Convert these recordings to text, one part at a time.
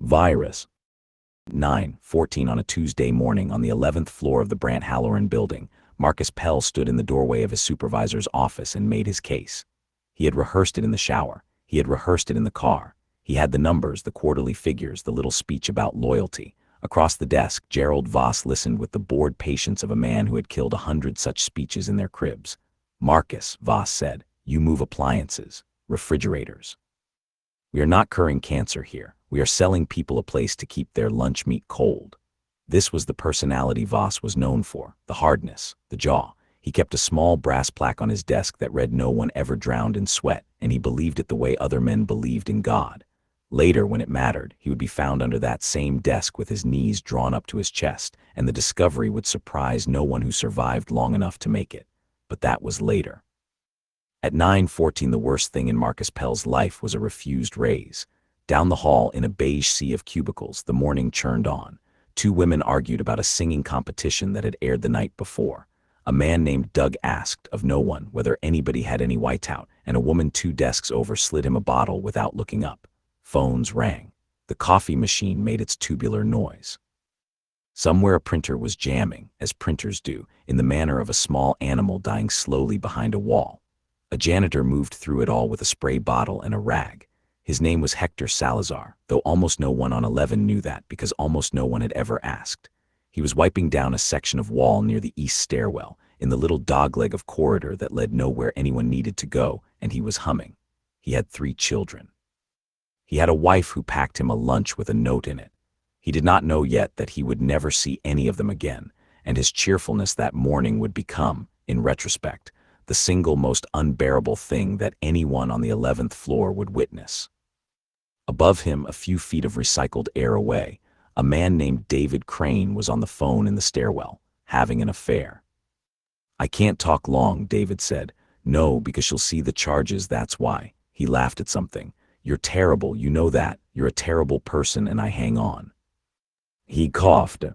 Virus. 9:14 on a Tuesday morning on the 11th floor of the Brandt Halloran building, Marcus Pell stood in the doorway of his supervisor's office and made his case. He had rehearsed it in the shower. He had rehearsed it in the car. He had the numbers, the quarterly figures, the little speech about loyalty. Across the desk, Gerald Voss listened with the bored patience of a man who had killed 100 such speeches in their cribs. "Marcus," Voss said, "you move appliances, refrigerators. We are not curing cancer here. We are selling people a place to keep their lunch meat cold." This was the personality Voss was known for, the hardness, the jaw. He kept a small brass plaque on his desk that read "No one ever drowned in sweat," and he believed it the way other men believed in God. Later, when it mattered, he would be found under that same desk with his knees drawn up to his chest, and the discovery would surprise no one who survived long enough to make it. But that was later. At 9:14, the worst thing in Marcus Pell's life was a refused raise. Down the hall, in a beige sea of cubicles, the morning churned on. Two women argued about a singing competition that had aired the night before. A man named Doug asked of no one whether anybody had any whiteout, and a woman 2 desks over slid him a bottle without looking up. Phones rang. The coffee machine made its tubular noise. Somewhere a printer was jamming, as printers do, in the manner of a small animal dying slowly behind a wall. A janitor moved through it all with a spray bottle and a rag. His name was Hector Salazar, though almost no one on 11 knew that because almost no one had ever asked. He was wiping down a section of wall near the east stairwell, in the little dogleg of corridor that led nowhere anyone needed to go, and he was humming. He had 3 children. He had a wife who packed him a lunch with a note in it. He did not know yet that he would never see any of them again, and his cheerfulness that morning would become, in retrospect, the single most unbearable thing that anyone on the 11th floor would witness. Above him, a few feet of recycled air away, a man named David Crane was on the phone in the stairwell, having an affair. "I can't talk long," David said. "No, because she'll see the charges, that's why." He laughed at something. "You're terrible, you know that. You're a terrible person, and I hang on." He coughed.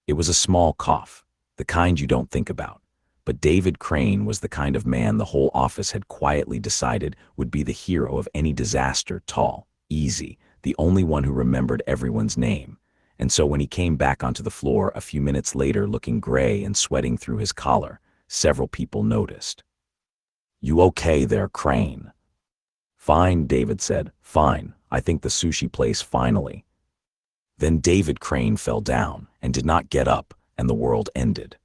It was a small cough, the kind you don't think about. But David Crane was the kind of man the whole office had quietly decided would be the hero of any disaster, tall, easy, the only one who remembered everyone's name. And so when he came back onto the floor a few minutes later looking gray and sweating through his collar, several people noticed. "You okay there, Crane?" "Fine," David said. "Fine. I think the sushi place finally." Then David Crane fell down and did not get up, and the world ended.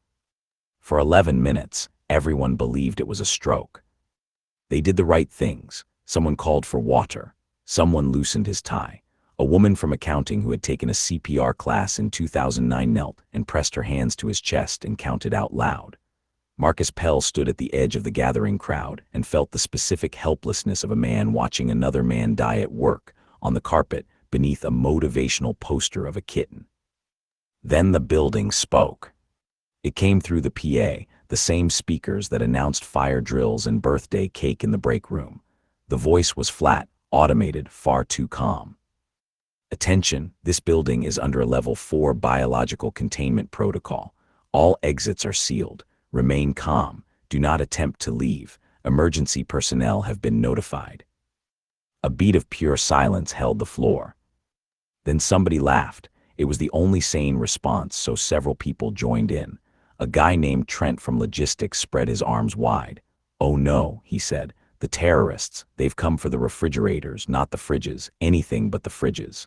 For 11 minutes, everyone believed it was a stroke. They did the right things. Someone called for water. Someone loosened his tie. A woman from accounting who had taken a CPR class in 2009 knelt and pressed her hands to his chest and counted out loud. Marcus Pell stood at the edge of the gathering crowd and felt the specific helplessness of a man watching another man die at work, on the carpet, beneath a motivational poster of a kitten. Then the building spoke. It came through the PA, the same speakers that announced fire drills and birthday cake in the break room. The voice was flat, automated, far too calm. "Attention, this building is under a level 4 biological containment protocol. All exits are sealed. Remain calm. Do not attempt to leave. Emergency personnel have been notified." A beat of pure silence held the floor. Then somebody laughed. It was the only sane response, so several people joined in. A guy named Trent from logistics spread his arms wide. "Oh no," he said. "The terrorists, they've come for the refrigerators, not the fridges, anything but the fridges."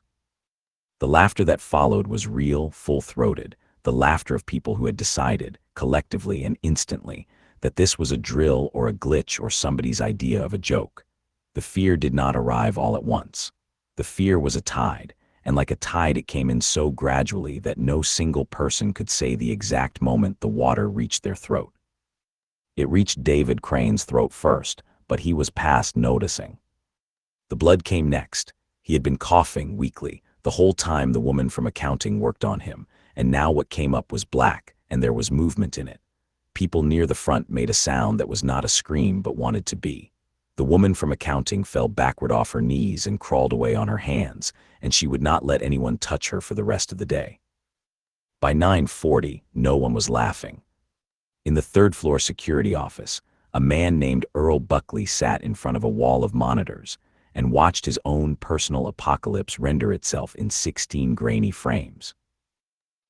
The laughter that followed was real, full-throated, the laughter of people who had decided, collectively and instantly, that this was a drill or a glitch or somebody's idea of a joke. The fear did not arrive all at once. The fear was a tide, and like a tide it came in so gradually that no single person could say the exact moment the water reached their throat. It reached David Crane's throat first, but he was past noticing. The blood came next. He had been coughing weakly the whole time the woman from accounting worked on him, and now what came up was black, and there was movement in it. People near the front made a sound that was not a scream but wanted to be. The woman from accounting fell backward off her knees and crawled away on her hands, and she would not let anyone touch her for the rest of the day. By 9:40, no one was laughing. In the third-floor security office, a man named Earl Buckley sat in front of a wall of monitors, and watched his own personal apocalypse render itself in 16 grainy frames.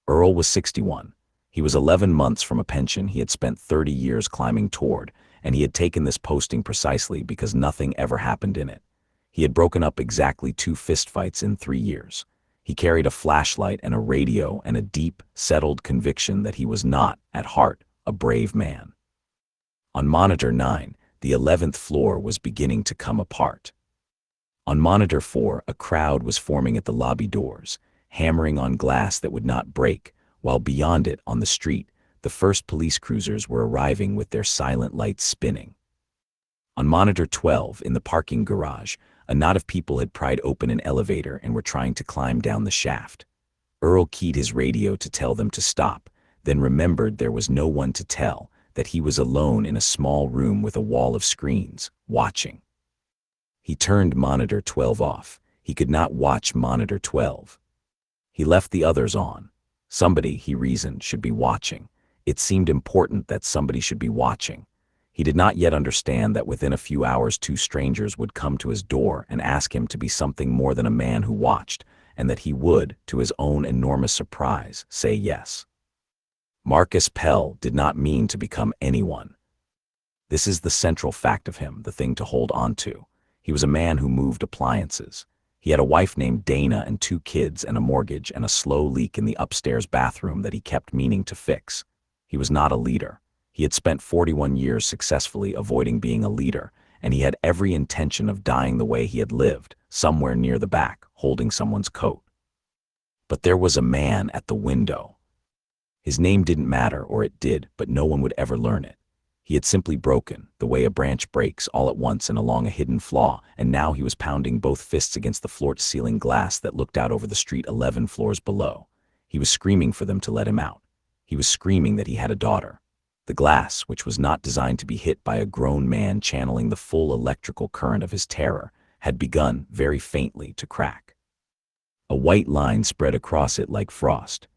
Earl was 61. He was 11 months from a pension he had spent 30 years climbing toward, and he had taken this posting precisely because nothing ever happened in it. He had broken up exactly 2 fistfights in 3 years. He carried a flashlight and a radio and a deep, settled conviction that he was not, at heart, a brave man. On Monitor 9, the 11th floor was beginning to come apart. On Monitor 4, a crowd was forming at the lobby doors, hammering on glass that would not break, while beyond it, on the street, the first police cruisers were arriving with their silent lights spinning. On Monitor 12, in the parking garage, a knot of people had pried open an elevator and were trying to climb down the shaft. Earl keyed his radio to tell them to stop, then remembered there was no one to tell, that he was alone in a small room with a wall of screens, watching. He turned Monitor 12 off. He could not watch Monitor 12. He left the others on. Somebody, he reasoned, should be watching. It seemed important that somebody should be watching. He did not yet understand that within a few hours 2 strangers would come to his door and ask him to be something more than a man who watched, and that he would, to his own enormous surprise, say yes. Marcus Pell did not mean to become anyone. This is the central fact of him, the thing to hold on to. He was a man who moved appliances. He had a wife named Dana and 2 kids and a mortgage and a slow leak in the upstairs bathroom that he kept meaning to fix. He was not a leader. He had spent 41 years successfully avoiding being a leader, and he had every intention of dying the way he had lived, somewhere near the back, holding someone's coat. But there was a man at the window. His name didn't matter, or it did, but no one would ever learn it. He had simply broken, the way a branch breaks, all at once and along a hidden flaw, and now he was pounding both fists against the floor-to-ceiling glass that looked out over the street 11 floors below. He was screaming for them to let him out. He was screaming that he had a daughter. The glass, which was not designed to be hit by a grown man channeling the full electrical current of his terror, had begun, very faintly, to crack. A white line spread across it like frost.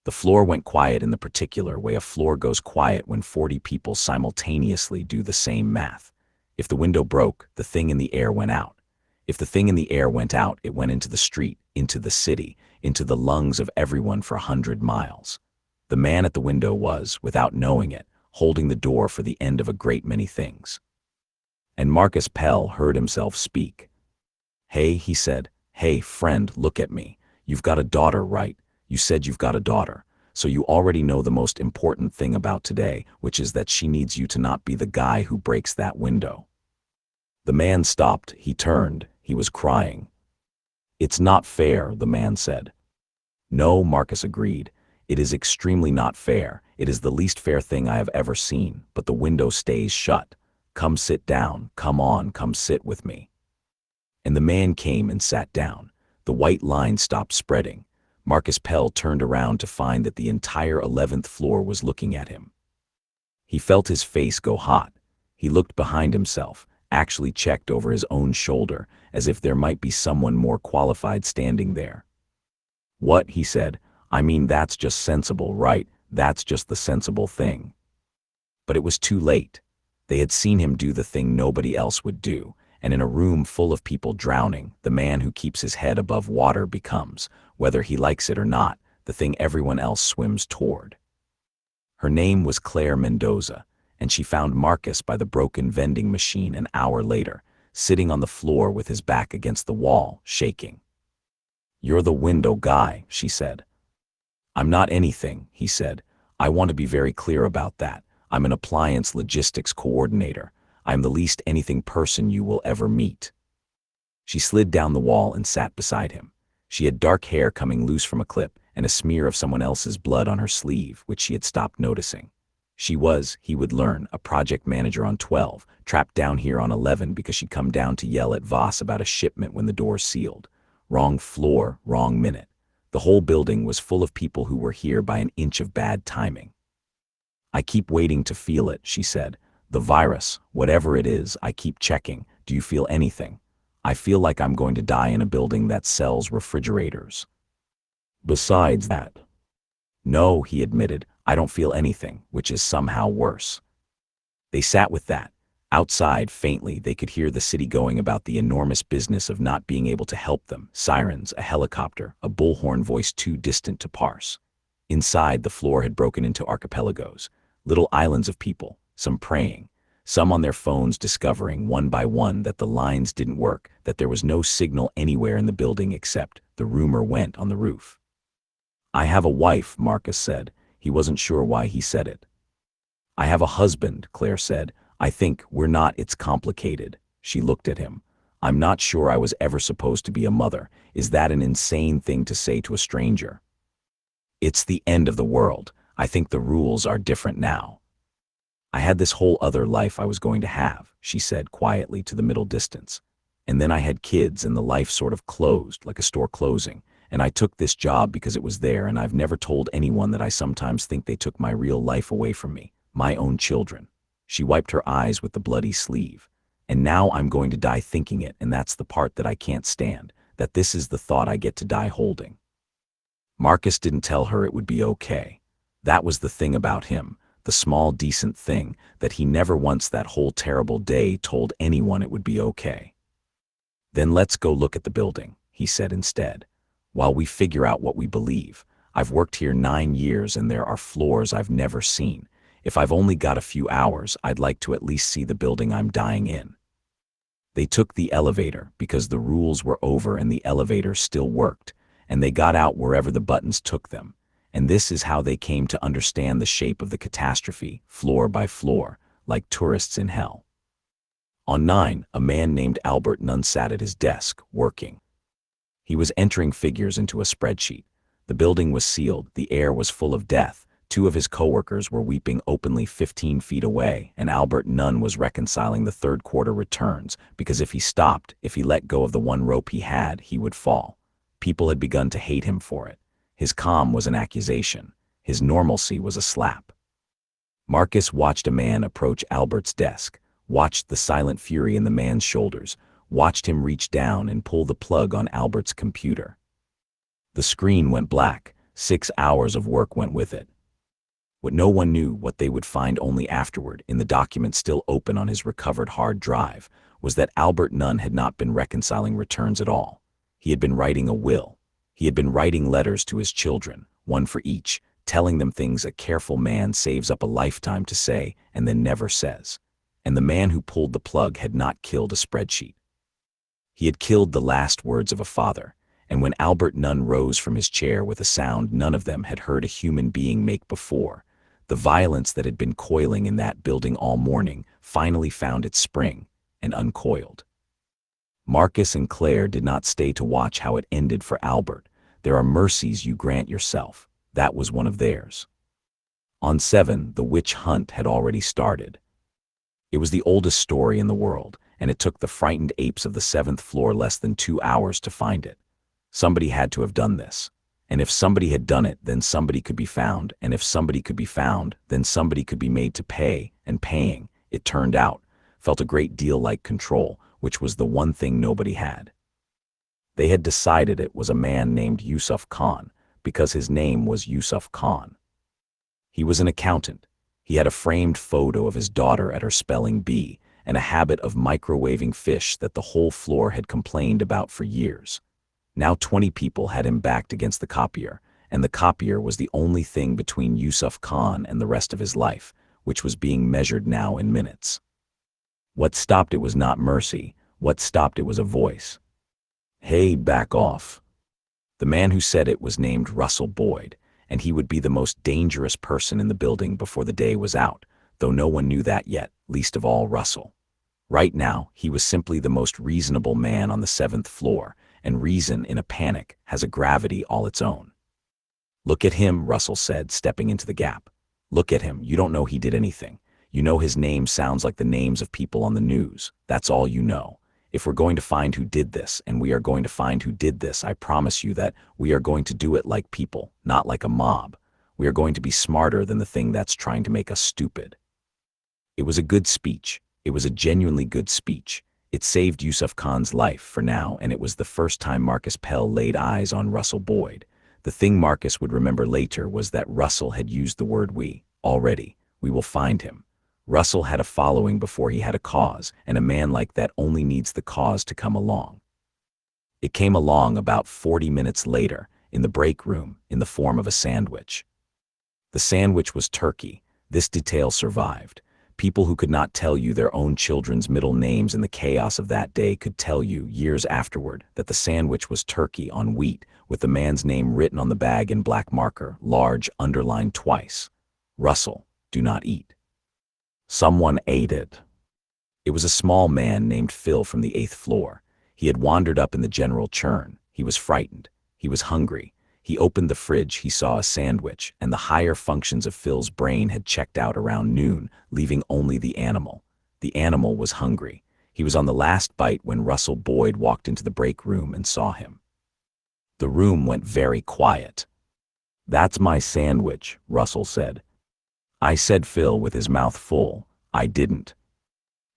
The floor went quiet in the particular way a floor goes quiet when 40 people simultaneously do the same math. If the window broke, the thing in the air went out. If the thing in the air went out, it went into the street, into the city, into the lungs of everyone for 100 miles. The man at the window was, without knowing it, holding the door for the end of a great many things. And Marcus Pell heard himself speak. "Hey," he said, "hey, friend, look at me. You've got a daughter, right? You said you've got a daughter. So you already know the most important thing about today, which is that she needs you to not be the guy who breaks that window." The man stopped. He turned. He was crying. "It's not fair," the man said. "No," Marcus agreed. "It is extremely not fair. It is the least fair thing I have ever seen, but the window stays shut. Come sit down. Come on, come sit with me." And the man came and sat down. The white line stopped spreading. Marcus Pell turned around to find that the entire 11th floor was looking at him. He felt his face go hot. He looked behind himself, actually checked over his own shoulder, as if there might be someone more qualified standing there. "What?" he said. "I mean, that's just sensible, right? That's just the sensible thing." But it was too late. They had seen him do the thing nobody else would do, and in a room full of people drowning, the man who keeps his head above water becomes, whether he likes it or not, the thing everyone else swims toward. Her name was Claire Mendoza, and she found Marcus by the broken vending machine an hour later, sitting on the floor with his back against the wall, shaking. "You're the window guy," she said. "I'm not anything," he said. "I want to be very clear about that. I'm an appliance logistics coordinator. I'm the least anything person you will ever meet." She slid down the wall and sat beside him. She had dark hair coming loose from a clip and a smear of someone else's blood on her sleeve, which she had stopped noticing. She was, he would learn, a project manager on 12, trapped down here on 11 because she'd come down to yell at Voss about a shipment when the door sealed. Wrong floor, wrong minute. The whole building was full of people who were here by an inch of bad timing. "I keep waiting to feel it," she said. "The virus, whatever it is, I keep checking. Do you feel anything? I feel like I'm going to die in a building that sells refrigerators." "Besides that." "No," he admitted, "I don't feel anything, which is somehow worse." They sat with that. Outside, faintly, they could hear the city going about the enormous business of not being able to help them. Sirens, a helicopter, a bullhorn voice too distant to parse. Inside, the floor had broken into archipelagos, little islands of people, some praying, some on their phones discovering one by one that the lines didn't work, that there was no signal anywhere in the building except the rumor went on the roof. "I have a wife," Marcus said. He wasn't sure why he said it. "I have a husband," Claire said. "I think we're not. It's complicated." She looked at him. "I'm not sure I was ever supposed to be a mother. Is that an insane thing to say to a stranger?" "It's the end of the world. I think the rules are different now." "I had this whole other life I was going to have," she said quietly to the middle distance. "And then I had kids and the life sort of closed, like a store closing. And I took this job because it was there, and I've never told anyone that I sometimes think they took my real life away from me, my own children." She wiped her eyes with the bloody sleeve. "And now I'm going to die thinking it, and that's the part that I can't stand, that this is the thought I get to die holding." Marcus didn't tell her it would be okay. That was the thing about him, the small decent thing, that he never once that whole terrible day told anyone it would be okay. "Then let's go look at the building," he said instead. "While we figure out what we believe. I've worked here 9 years and there are floors I've never seen. If I've only got a few hours, I'd like to at least see the building I'm dying in." They took the elevator because the rules were over and the elevator still worked, and they got out wherever the buttons took them. And this is how they came to understand the shape of the catastrophe, floor by floor, like tourists in hell. On 9, a man named Albert Nunn sat at his desk, working. He was entering figures into a spreadsheet. The building was sealed, the air was full of death. 2 of his coworkers were weeping openly 15 feet away, and Albert Nunn was reconciling the third quarter returns, because if he stopped, if he let go of the one rope he had, he would fall. People had begun to hate him for it. His calm was an accusation. His normalcy was a slap. Marcus watched a man approach Albert's desk, watched the silent fury in the man's shoulders, watched him reach down and pull the plug on Albert's computer. The screen went black. 6 hours of work went with it. What no one knew, what they would find only afterward, in the document still open on his recovered hard drive, was that Albert Nunn had not been reconciling returns at all. He had been writing a will. He had been writing letters to his children, one for each, telling them things a careful man saves up a lifetime to say and then never says. And the man who pulled the plug had not killed a spreadsheet. He had killed the last words of a father, and when Albert Nunn rose from his chair with a sound none of them had heard a human being make before, the violence that had been coiling in that building all morning finally found its spring and uncoiled. Marcus and Claire did not stay to watch how it ended for Albert. There are mercies you grant yourself. That was one of theirs. On 7, the witch hunt had already started. It was the oldest story in the world, and it took the frightened apes of the 7th floor less than 2 hours to find it. Somebody had to have done this. And if somebody had done it, then somebody could be found, and if somebody could be found, then somebody could be made to pay, and paying, it turned out, felt a great deal like control, which was the one thing nobody had. They had decided it was a man named Yusuf Khan, because his name was Yusuf Khan. He was an accountant. He had a framed photo of his daughter at her spelling bee, and a habit of microwaving fish that the whole floor had complained about for years. Now 20 people had him backed against the copier, and the copier was the only thing between Yusuf Khan and the rest of his life, which was being measured now in minutes. What stopped it was not mercy. What stopped it was a voice. "Hey, back off." The man who said it was named Russell Boyd, and he would be the most dangerous person in the building before the day was out, though no one knew that yet, least of all Russell. Right now, he was simply the most reasonable man on the 7th floor, and reason in a panic has a gravity all its own. "Look at him," Russell said, stepping into the gap. "Look at him. You don't know he did anything. You know his name sounds like the names of people on the news. That's all you know. If we're going to find who did this, and we are going to find who did this, I promise you that we are going to do it like people, not like a mob. We are going to be smarter than the thing that's trying to make us stupid." It was a good speech. It was a genuinely good speech. It saved Yusuf Khan's life for now, and it was the first time Marcus Pell laid eyes on Russell Boyd. The thing Marcus would remember later was that Russell had used the word we already. We will find him. Russell had a following before he had a cause, and a man like that only needs the cause to come along. It came along about 40 minutes later, in the break room, in the form of a sandwich. The sandwich was turkey. This detail survived. People who could not tell you their own children's middle names in the chaos of that day could tell you, years afterward, that the sandwich was turkey on wheat, with the man's name written on the bag in black marker, large, underlined twice. Russell, do not eat. Someone ate it. It was a small man named Phil from the 8th floor. He had wandered up in the general churn. He was frightened. He was hungry. He opened the fridge, he saw a sandwich, and the higher functions of Phil's brain had checked out around noon, leaving only the animal. The animal was hungry. He was on the last bite when Russell Boyd walked into the break room and saw him. The room went very quiet. "That's my sandwich," Russell said. "I said," Phil, with his mouth full. "I didn't."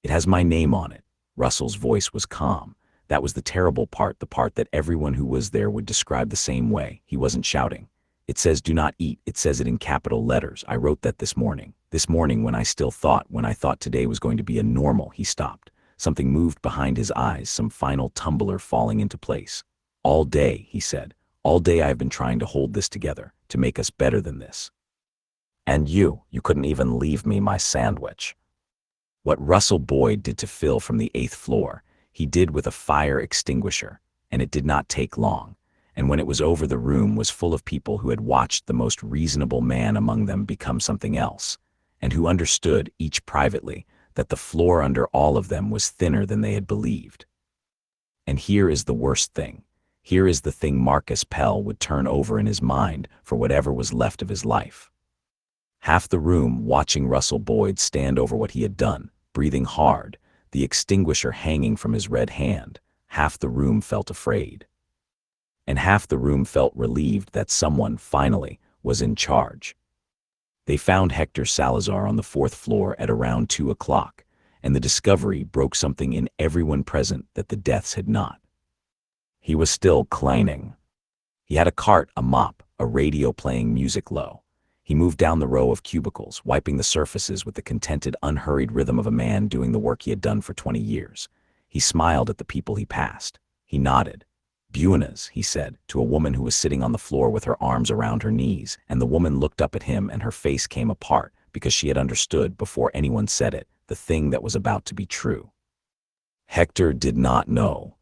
"It has my name on it." Russell's voice was calm. That was the terrible part, the part that everyone who was there would describe the same way. He wasn't shouting. "It says do not eat. It says it in capital letters. I wrote that this morning. This morning when I thought today was going to be a normal." He stopped. Something moved behind his eyes, some final tumbler falling into place. "All day," he said. "All day I've been trying to hold this together, to make us better than this. And you couldn't even leave me my sandwich." What Russell Boyd did to Phil from the 8th floor, he did with a fire extinguisher, and it did not take long. And when it was over, the room was full of people who had watched the most reasonable man among them become something else, and who understood, each privately, that the floor under all of them was thinner than they had believed. And here is the worst thing. Here is the thing Marcus Pell would turn over in his mind for whatever was left of his life. Half the room watching Russell Boyd stand over what he had done, breathing hard, the extinguisher hanging from his red hand. Half the room felt afraid. And half the room felt relieved that someone, finally, was in charge. They found Hector Salazar on the 4th floor at around 2 o'clock, and the discovery broke something in everyone present that the deaths had not. He was still cleaning. He had a cart, a mop, a radio playing music low. He moved down the row of cubicles, wiping the surfaces with the contented, unhurried rhythm of a man doing the work he had done for 20 years. He smiled at the people he passed. He nodded. "Buenas," he said, to a woman who was sitting on the floor with her arms around her knees, and the woman looked up at him and her face came apart because she had understood, before anyone said it, the thing that was about to be true. Hector did not know.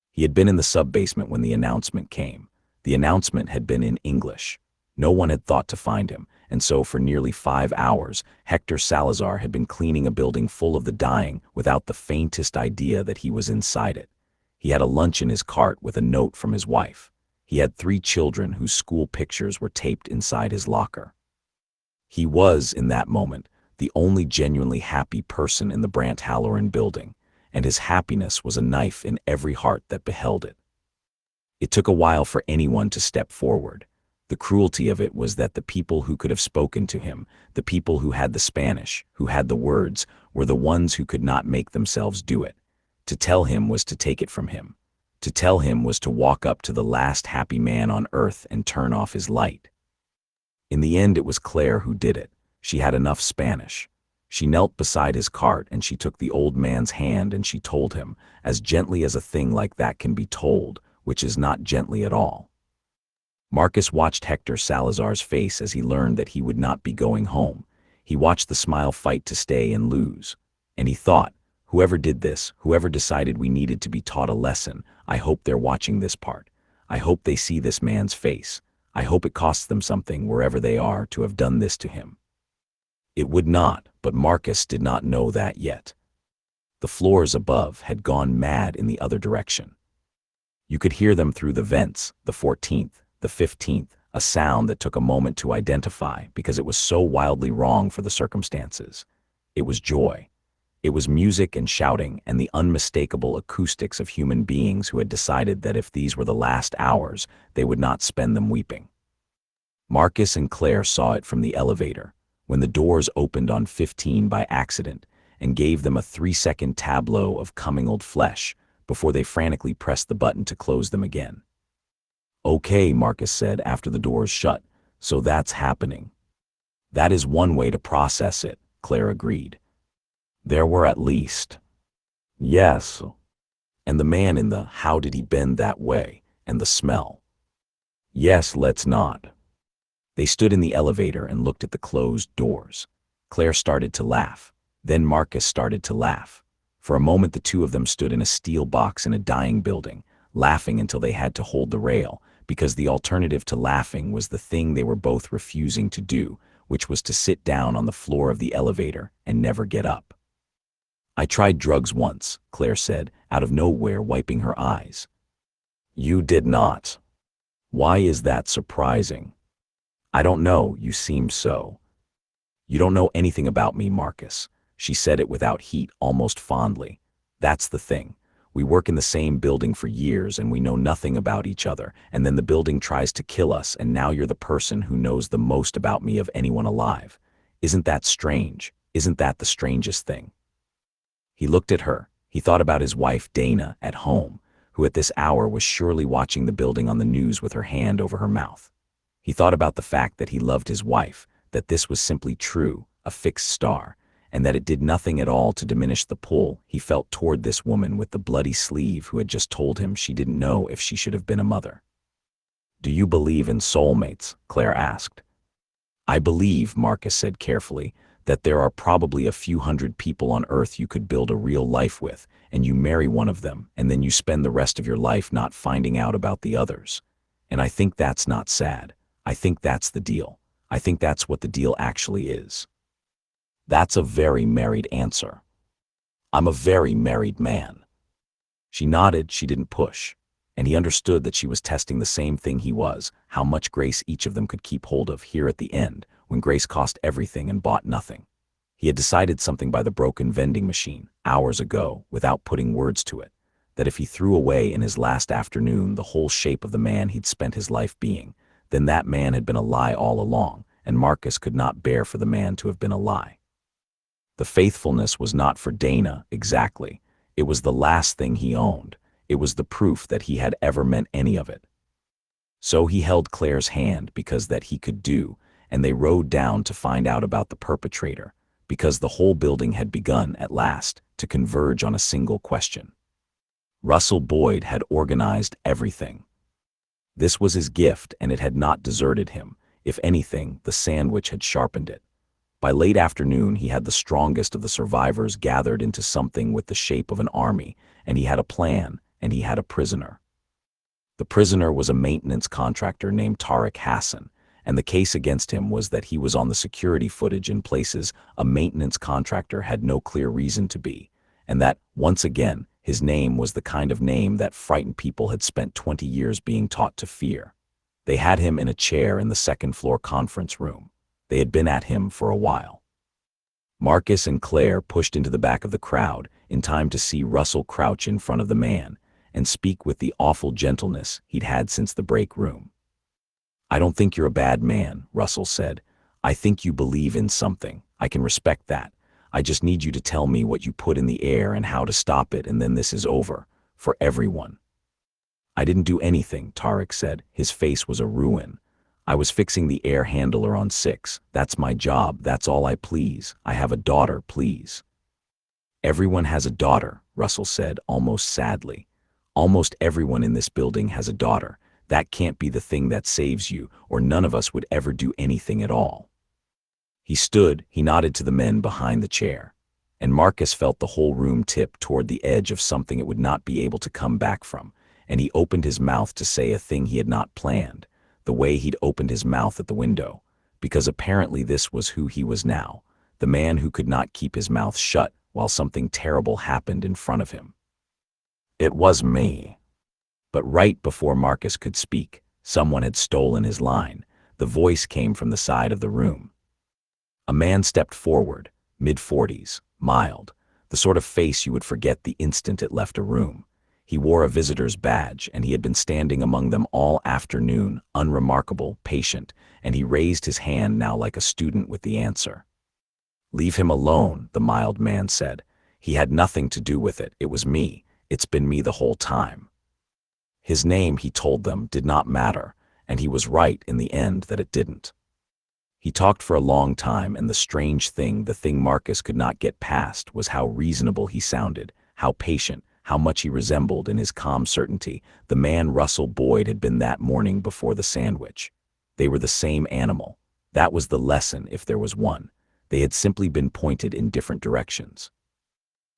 He had been in the sub-basement when the announcement came. The announcement had been in English. No one had thought to find him, and so for nearly 5 hours, Hector Salazar had been cleaning a building full of the dying without the faintest idea that he was inside it. He had a lunch in his cart with a note from his wife. He had 3 children whose school pictures were taped inside his locker. He was, in that moment, the only genuinely happy person in the Brandt Halloran building, and his happiness was a knife in every heart that beheld it. It took a while for anyone to step forward. The cruelty of it was that the people who could have spoken to him, the people who had the Spanish, who had the words, were the ones who could not make themselves do it. To tell him was to take it from him. To tell him was to walk up to the last happy man on earth and turn off his light. In the end, it was Claire who did it. She had enough Spanish. She knelt beside his cart and she took the old man's hand and she told him, as gently as a thing like that can be told, which is not gently at all. Marcus watched Hector Salazar's face as he learned that he would not be going home. He watched the smile fight to stay and lose. And he thought, whoever did this, whoever decided we needed to be taught a lesson, I hope they're watching this part. I hope they see this man's face. I hope it costs them something wherever they are to have done this to him. It would not, but Marcus did not know that yet. The floors above had gone mad in the other direction. You could hear them through the vents, the 14th, the 15th, a sound that took a moment to identify because it was so wildly wrong for the circumstances. It was joy. It was music and shouting and the unmistakable acoustics of human beings who had decided that if these were the last hours, they would not spend them weeping. Marcus and Claire saw it from the elevator, when the doors opened on 15 by accident and gave them a 3-second tableau of coming old flesh before they frantically pressed the button to close them again. "Okay," Marcus said after the doors shut, "so that's happening." "That is one way to process it," Claire agreed. There were at least. Yes. And the man in the "how did he bend that way?" and the smell. Yes, let's not. They stood in the elevator and looked at the closed doors. Claire started to laugh. Then Marcus started to laugh. For a moment the two of them stood in a steel box in a dying building, laughing until they had to hold the rail, because the alternative to laughing was the thing they were both refusing to do, which was to sit down on the floor of the elevator and never get up. I tried drugs once, Claire said, out of nowhere, wiping her eyes. You did not. Why is that surprising? I don't know, you seem so. You don't know anything about me, Marcus. She said it without heat, almost fondly. That's the thing. We work in the same building for years and we know nothing about each other, and then the building tries to kill us, and now you're the person who knows the most about me of anyone alive. Isn't that strange? Isn't that the strangest thing? He looked at her. He thought about his wife, Dana, at home, who at this hour was surely watching the building on the news with her hand over her mouth. He thought about the fact that he loved his wife, that this was simply true, a fixed star, and that it did nothing at all to diminish the pull he felt toward this woman with the bloody sleeve who had just told him she didn't know if she should have been a mother. Do you believe in soulmates? Claire asked. I believe, Marcus said carefully, that there are probably a few hundred people on Earth you could build a real life with, and you marry one of them, and then you spend the rest of your life not finding out about the others. And I think that's not sad. I think that's the deal. I think that's what the deal actually is. That's a very married answer. I'm a very married man. She nodded, she didn't push, and he understood that she was testing the same thing he was, how much grace each of them could keep hold of here at the end, when grace cost everything and bought nothing. He had decided something by the broken vending machine, hours ago, without putting words to it, that if he threw away in his last afternoon the whole shape of the man he'd spent his life being, then that man had been a lie all along, and Marcus could not bear for the man to have been a lie. The faithfulness was not for Dana, exactly. It was the last thing he owned. It was the proof that he had ever meant any of it. So he held Claire's hand because that he could do, and they rode down to find out about the perpetrator, because the whole building had begun, at last, to converge on a single question. Russell Boyd had organized everything. This was his gift, and it had not deserted him. If anything, the sandwich had sharpened it. By late afternoon, he had the strongest of the survivors gathered into something with the shape of an army, and he had a plan, and he had a prisoner. The prisoner was a maintenance contractor named Tariq Hassan, and the case against him was that he was on the security footage in places a maintenance contractor had no clear reason to be, and that, once again, his name was the kind of name that frightened people had spent 20 years being taught to fear. They had him in a chair in the second-floor conference room. They had been at him for a while. Marcus and Claire pushed into the back of the crowd in time to see Russell crouch in front of the man and speak with the awful gentleness he'd had since the break room. I don't think you're a bad man, Russell said. I think you believe in something. I can respect that. I just need you to tell me what you put in the air and how to stop it, and then this is over. For everyone. I didn't do anything, Tariq said. His face was a ruin. I was fixing the air handler on 6. That's my job. That's all I please. I have a daughter, please. Everyone has a daughter, Russell said, almost sadly. Almost everyone in this building has a daughter. That can't be the thing that saves you, or none of us would ever do anything at all. He stood, he nodded to the men behind the chair, and Marcus felt the whole room tip toward the edge of something it would not be able to come back from, and he opened his mouth to say a thing he had not planned, the way he'd opened his mouth at the window, because apparently this was who he was now, the man who could not keep his mouth shut while something terrible happened in front of him. It was me. But right before Marcus could speak, someone had stolen his line. The voice came from the side of the room. A man stepped forward, mid-40s, mild, the sort of face you would forget the instant it left a room. He wore a visitor's badge, and he had been standing among them all afternoon, unremarkable, patient, and he raised his hand now like a student with the answer. Leave him alone, the mild man said. He had nothing to do with it. It was me. It's been me the whole time. His name, he told them, did not matter, and he was right in the end that it didn't. He talked for a long time, and the strange thing, the thing Marcus could not get past, was how reasonable he sounded, how patient, how much he resembled, in his calm certainty, the man Russell Boyd had been that morning before the sandwich. They were the same animal. That was the lesson, if there was one. They had simply been pointed in different directions.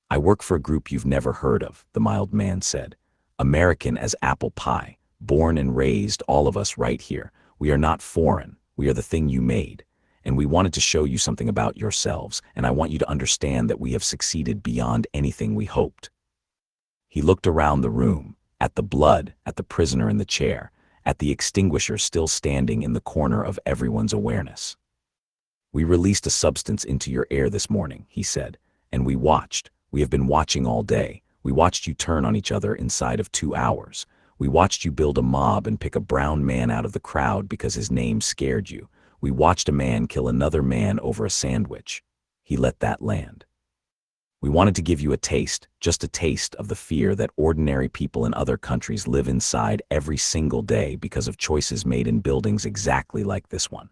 "I work for a group you've never heard of," the mild man said. "American as apple pie, born and raised, all of us right here. We are not foreign. We are the thing you made. And we wanted to show you something about yourselves, and I want you to understand that we have succeeded beyond anything we hoped." He looked around the room, at the blood, at the prisoner in the chair, at the extinguisher still standing in the corner of everyone's awareness. "We released a substance into your air this morning," he said, "and we watched. We have been watching all day. We watched you turn on each other inside of 2 hours. We watched you build a mob and pick a brown man out of the crowd because his name scared you. We watched a man kill another man over a sandwich." He let that land. "We wanted to give you a taste, just a taste of the fear that ordinary people in other countries live inside every single day because of choices made in buildings exactly like this one.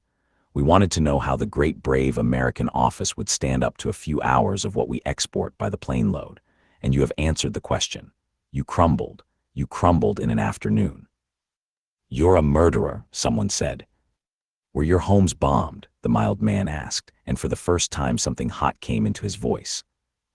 We wanted to know how the great brave American office would stand up to a few hours of what we export by the plane load. And you have answered the question. You crumbled. You crumbled in an afternoon." "You're a murderer," someone said. "Were your homes bombed?" the mild man asked, and for the first time something hot came into his voice.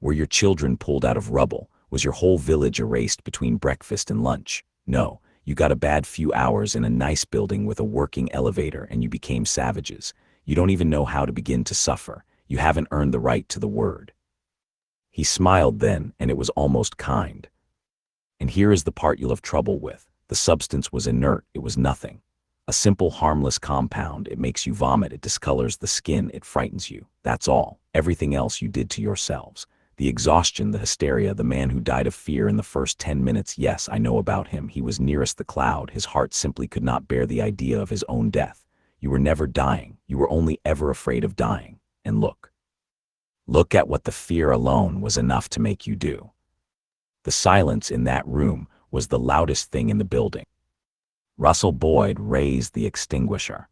"Were your children pulled out of rubble? Was your whole village erased between breakfast and lunch? No, you got a bad few hours in a nice building with a working elevator and you became savages. You don't even know how to begin to suffer. You haven't earned the right to the word." He smiled then, and it was almost kind. "And here is the part you'll have trouble with. The substance was inert, it was nothing. A simple harmless compound. It makes you vomit, it discolors the skin, it frightens you. That's all. Everything else you did to yourselves. The exhaustion, the hysteria, the man who died of fear in the first 10 minutes, yes, I know about him. He was nearest the cloud. His heart simply could not bear the idea of his own death. You were never dying. You were only ever afraid of dying. And look. Look at what the fear alone was enough to make you do." The silence in that room was the loudest thing in the building. Russell Boyd raised the extinguisher.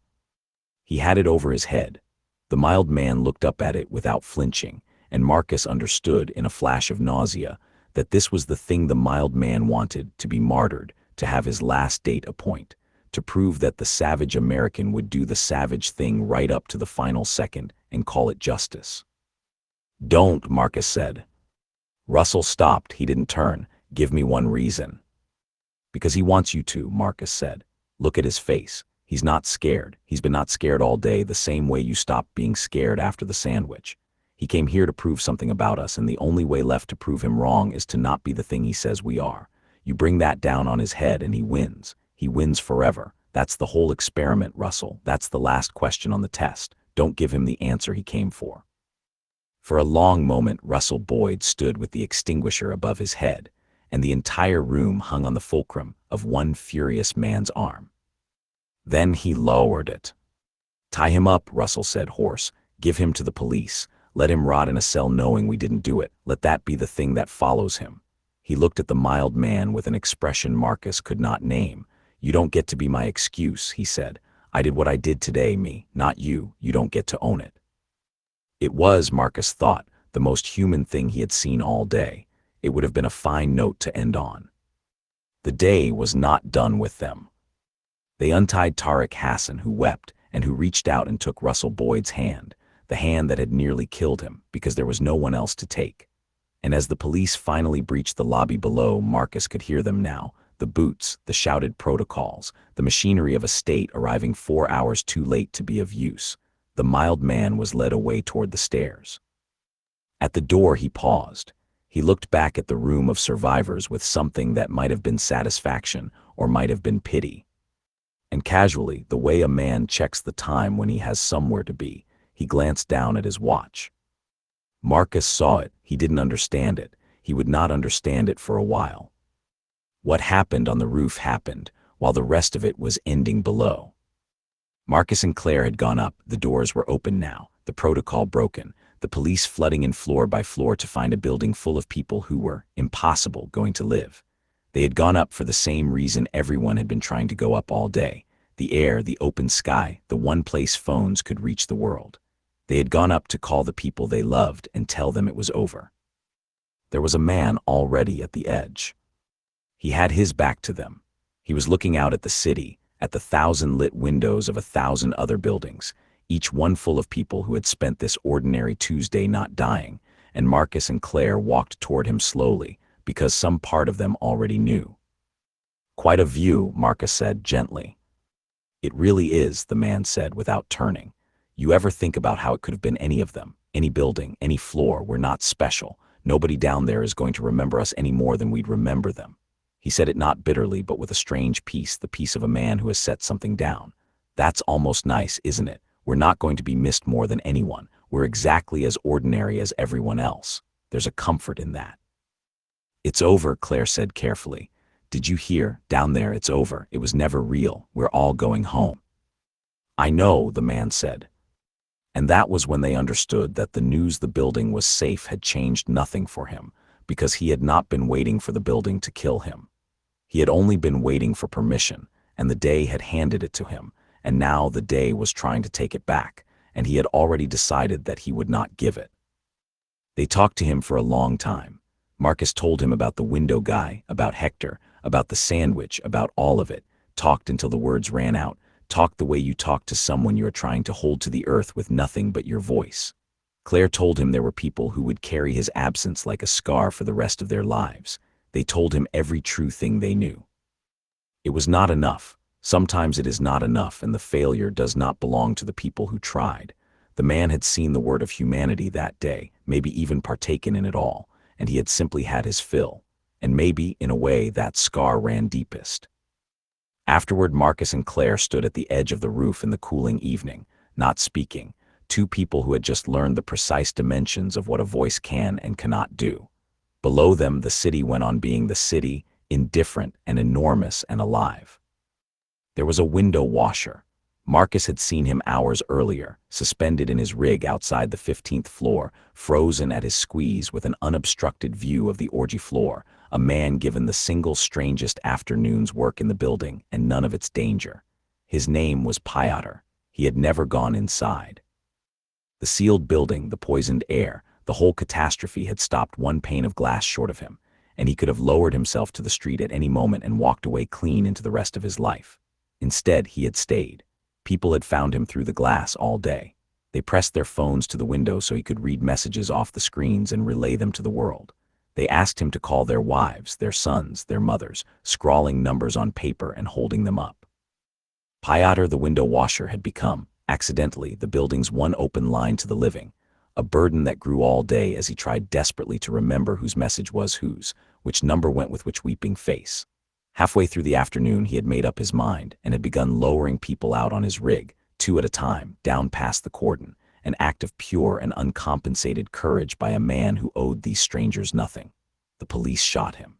He had it over his head. The mild man looked up at it without flinching, and Marcus understood in a flash of nausea that this was the thing the mild man wanted: to be martyred, to have his last date appoint, to prove that the savage American would do the savage thing right up to the final second and call it justice. "Don't," Marcus said. Russell stopped. He didn't turn. "Give me one reason." "Because he wants you to," Marcus said. "Look at his face. He's not scared. He's been not scared all day, the same way you stopped being scared after the sandwich. He came here to prove something about us, and the only way left to prove him wrong is to not be the thing he says we are. You bring that down on his head and he wins. He wins forever. That's the whole experiment, Russell. That's the last question on the test. Don't give him the answer he came for." For a long moment, Russell Boyd stood with the extinguisher above his head, and the entire room hung on the fulcrum of one furious man's arm. Then he lowered it. "Tie him up," Russell said, hoarse. "Give him to the police. Let him rot in a cell knowing we didn't do it. Let that be the thing that follows him." He looked at the mild man with an expression Marcus could not name. "You don't get to be my excuse," he said. "I did what I did today, me, not you. You don't get to own it." It was, Marcus thought, the most human thing he had seen all day. It would have been a fine note to end on. The day was not done with them. They untied Tariq Hassan, who wept, and who reached out and took Russell Boyd's hand, the hand that had nearly killed him, because there was no one else to take. And as the police finally breached the lobby below, Marcus could hear them now, the boots, the shouted protocols, the machinery of a state arriving 4 hours too late to be of use. The mild man was led away toward the stairs. At the door he paused. He looked back at the room of survivors with something that might have been satisfaction or might have been pity. And casually, the way a man checks the time when he has somewhere to be, he glanced down at his watch. Marcus saw it. He didn't understand it. He would not understand it for a while. What happened on the roof happened, while the rest of it was ending below. Marcus and Claire had gone up. The doors were open now, the protocol broken, the police flooding in floor by floor to find a building full of people who were, impossible, going to live. They had gone up for the same reason everyone had been trying to go up all day, The air, the open sky, the one place phones could reach the world. They had gone up to call the people they loved and tell them it was over. There was a man already at the edge. He had his back to them. He was looking out at the city, at the 1,000 lit windows of 1,000 other buildings, each one full of people who had spent this ordinary Tuesday not dying, and Marcus and Claire walked toward him slowly, because some part of them already knew. "Quite a view," Marcus said gently. "It really is," the man said without turning. "You ever think about how it could have been any of them, any building, any floor? We're not special. Nobody down there is going to remember us any more than we'd remember them." He said it not bitterly, but with a strange peace, the peace of a man who has set something down. "That's almost nice, isn't it? We're not going to be missed more than anyone. We're exactly as ordinary as everyone else. There's a comfort in that." "It's over," Claire said carefully. "Did you hear? Down there, it's over. It was never real. We're all going home." "I know," the man said. And that was when they understood that the news the building was safe had changed nothing for him, because he had not been waiting for the building to kill him. He had only been waiting for permission, and the day had handed it to him, and now the day was trying to take it back, and he had already decided that he would not give it. They talked to him for a long time. Marcus told him about the window guy, about Hector, about the sandwich, about all of it, talked until the words ran out, talked the way you talk to someone you are trying to hold to the earth with nothing but your voice. Claire told him there were people who would carry his absence like a scar for the rest of their lives. They told him every true thing they knew. It was not enough. Sometimes it is not enough, and the failure does not belong to the people who tried. The man had seen the word of humanity that day, maybe even partaken in it all, and he had simply had his fill, and maybe, in a way, that scar ran deepest. Afterward, Marcus and Claire stood at the edge of the roof in the cooling evening, not speaking, two people who had just learned the precise dimensions of what a voice can and cannot do. Below them, the city went on being the city, indifferent and enormous and alive. There was a window washer. Marcus had seen him hours earlier, suspended in his rig outside the 15th floor, frozen at his squeeze with an unobstructed view of the orgy floor, a man given the single strangest afternoon's work in the building and none of its danger. His name was Piotr. He had never gone inside. The sealed building, the poisoned air, the whole catastrophe had stopped one pane of glass short of him, and he could have lowered himself to the street at any moment and walked away clean into the rest of his life. Instead, he had stayed. People had found him through the glass all day. They pressed their phones to the window so he could read messages off the screens and relay them to the world. They asked him to call their wives, their sons, their mothers, scrawling numbers on paper and holding them up. Piotr the window washer had become, accidentally, the building's one open line to the living, a burden that grew all day as he tried desperately to remember whose message was whose, which number went with which weeping face. Halfway through the afternoon, he had made up his mind and had begun lowering people out on his rig, 2 at a time, down past the cordon, an act of pure and uncompensated courage by a man who owed these strangers nothing. The police shot him.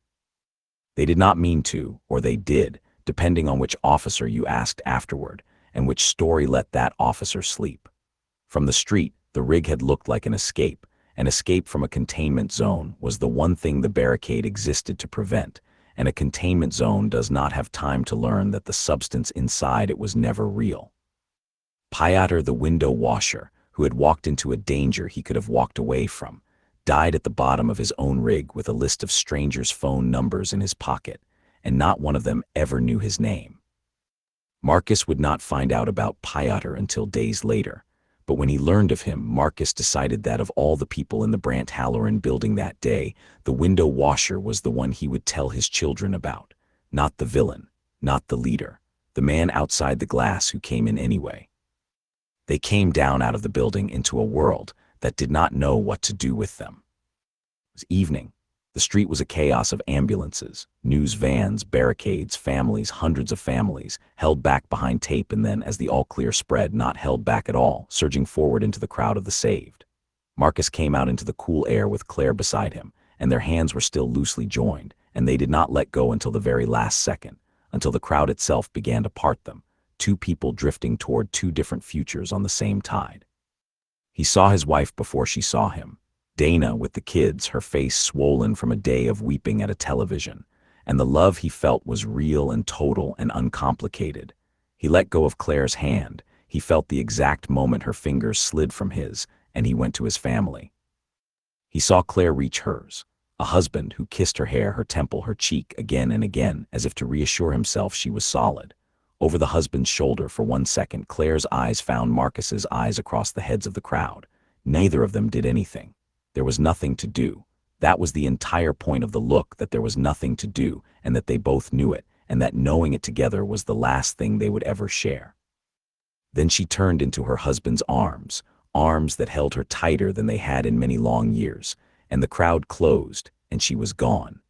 They did not mean to, or they did, depending on which officer you asked afterward, and which story let that officer sleep. From the street, the rig had looked like an escape. An escape from a containment zone was the one thing the barricade existed to prevent, and a containment zone does not have time to learn that the substance inside it was never real. Piotr the window washer, who had walked into a danger he could have walked away from, died at the bottom of his own rig with a list of strangers' phone numbers in his pocket, and not one of them ever knew his name. Marcus would not find out about Piotr until days later, but when he learned of him, Marcus decided that of all the people in the Brandt Halloran building that day, the window washer was the one he would tell his children about, not the villain, not the leader, the man outside the glass who came in anyway. They came down out of the building into a world that did not know what to do with them. It was evening. The street was a chaos of ambulances, news vans, barricades, families, hundreds of families, held back behind tape and then, as the all-clear spread, not held back at all, surging forward into the crowd of the saved. Marcus came out into the cool air with Claire beside him, and their hands were still loosely joined, and they did not let go until the very last second, until the crowd itself began to part them, 2 people drifting toward 2 different futures on the same tide. He saw his wife before she saw him. Dana with the kids, her face swollen from a day of weeping at a television, and the love he felt was real and total and uncomplicated. He let go of Claire's hand. He felt the exact moment her fingers slid from his, and he went to his family. He saw Claire reach hers, a husband who kissed her hair, her temple, her cheek again and again, as if to reassure himself she was solid. Over the husband's shoulder for 1 second, Claire's eyes found Marcus's eyes across the heads of the crowd. Neither of them did anything. There was nothing to do. That was the entire point of the look, that there was nothing to do, and that they both knew it, and that knowing it together was the last thing they would ever share. Then she turned into her husband's arms, arms that held her tighter than they had in many long years, and the crowd closed, and she was gone.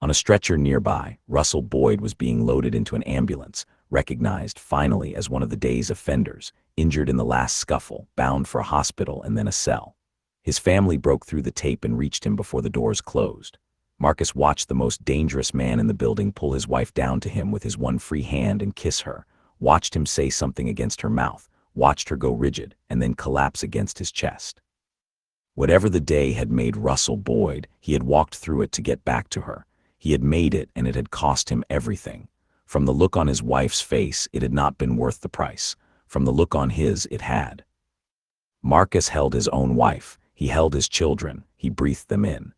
On a stretcher nearby, Russell Boyd was being loaded into an ambulance, recognized finally as one of the day's offenders, injured in the last scuffle, bound for a hospital and then a cell. His family broke through the tape and reached him before the doors closed. Marcus watched the most dangerous man in the building pull his wife down to him with his one free hand and kiss her, watched him say something against her mouth, watched her go rigid, and then collapse against his chest. Whatever the day had made Russell Boyd, he had walked through it to get back to her. He had made it, and it had cost him everything. From the look on his wife's face, it had not been worth the price. From the look on his, it had. Marcus held his own wife. He held his children. He breathed them in.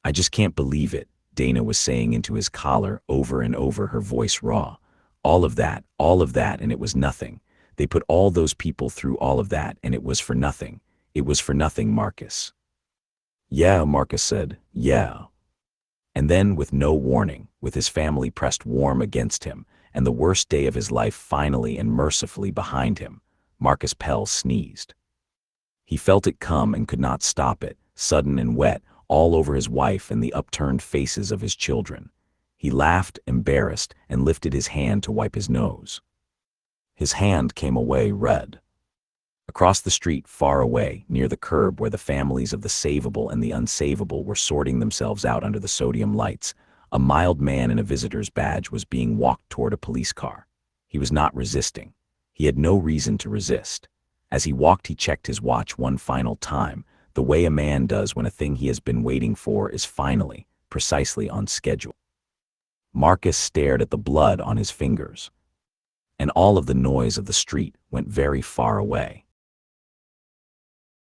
"I just can't believe it," Dana was saying into his collar over and over, her voice raw. All of that, and it was nothing. They put all those people through all of that, and it was for nothing. It was for nothing, Marcus. "Yeah," Marcus said, "yeah." And then, with no warning, with his family pressed warm against him, and the worst day of his life finally and mercifully behind him, Marcus Pell sneezed. He felt it come and could not stop it, sudden and wet, all over his wife and the upturned faces of his children. He laughed, embarrassed, and lifted his hand to wipe his nose. His hand came away red. Across the street, far away, near the curb where the families of the savable and the unsavable were sorting themselves out under the sodium lights, a mild man in a visitor's badge was being walked toward a police car. He was not resisting. He had no reason to resist. As he walked, he checked his watch one final time, the way a man does when a thing he has been waiting for is finally, precisely on schedule. Marcus stared at the blood on his fingers, and all of the noise of the street went very far away.